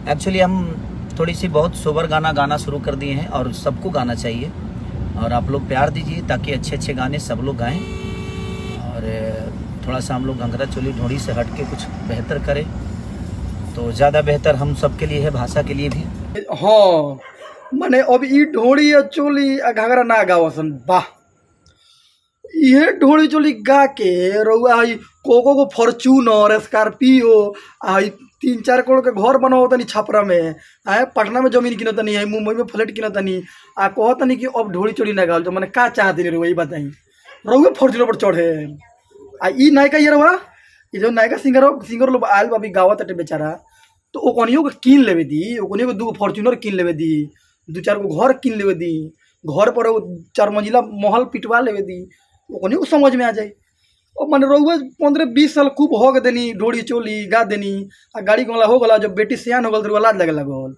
Actually हम थोड़ी सी बहुत सोबर गाना गाना शुरू कर दिए हैं और सबको गाना चाहिए और आप लोग प्यार दीजिए ताकि अच्छे अच्छे गाने सब लोग गाएं और थोड़ा सा हम लोग घंघरा चोली ढोड़ी से हट के कुछ बेहतर करें तो ज़्यादा बेहतर हम सब के लिए है, भाषा के लिए भी। हाँ माने अब ई ढोड़ी आ चोली आ घाघरा ना गावसन वाह ये ढोड़ी चोली गा के रउआ हई को फॉर्च्यूनर स्कॉर्पियो हई 3-4 करोड़ के घर बनाओ तनी छपरा में आए पटना में जमीन किनो तनी है मुंबई में फ्लैट किनो तनी आ कहो तनी कि अब ढोड़ी चोली ना गावल तो मैंने का चाहती नहीं रउआ ई बताई रउआ फॉर्च्यूनर पर चढ़े आ ई नायका ये रउआ ई जो नायका सिंगर लोग आयल बाबी गावत अटे बेचारा तो ओकनियों को कीन लेवे दी ओकनियों को 2 फॉर्च्यूनर कीन लेवे दी 2-4 गो घर कीन लेवे दी घर पर 4 मंजिला महल पिटवा लेवे दी ओकनियों को समझ में आ जाए और मैंने रउआ 15-20 साल खूब हो गए देनी ढोड़ी चोली गा देनी आ गाड़ी गला हो गला जब बेटी सियान हो गल तो लाज लगे लगल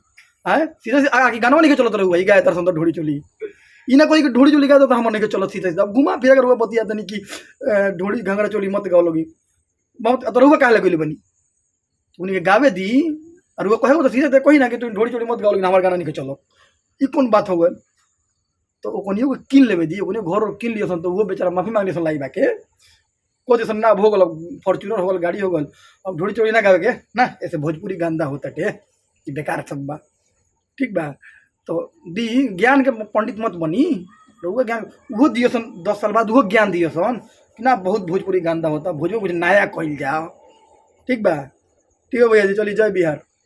आए सीधे से आगे गाना नहीं के चलत रहुआ गाय तर सुंदर ढोड़ी चोली ई ना कोई ढोड़ी चोली गा तो हम नहीं के चलत सीधे अब घुमा फिरा कर रउआ बतिया तनी कि ढोड़ी घंघरा चोली मत गाओ लोगी बहुत तो रउआ काहे लगली बनी उन्हें गावे दी और वो कहे तो सीधे कोई ना कि तुम ढोड़ी चोली मत गाओ लेकिन हमारे गाना नहीं के चलो ये कौन बात हो गए तो ओकनियों को किन लेवे दी ओकनियों घर किन लियो सन तो वो बेचारा माफी मांगने सन लाई बाके को जैसे ना हो गल फॉर्च्यूनर हो गल गाड़ी हो गल अब ढोड़ी चोली ना गावे के ना ऐसे भोजपुरी गांदा होता टे कि बेकार सब बा ठीक बा तो दी ज्ञान के पंडित मत बनी वो ज्ञान वो दियो सन 10 साल बाद वो ज्ञान दियो सन कि ना बहुत भोजपुरी गांदा होता भोजपुरी कुछ नया कहल जाओ ठीक बा ठीक है भैया जी चलिए जय बिहार।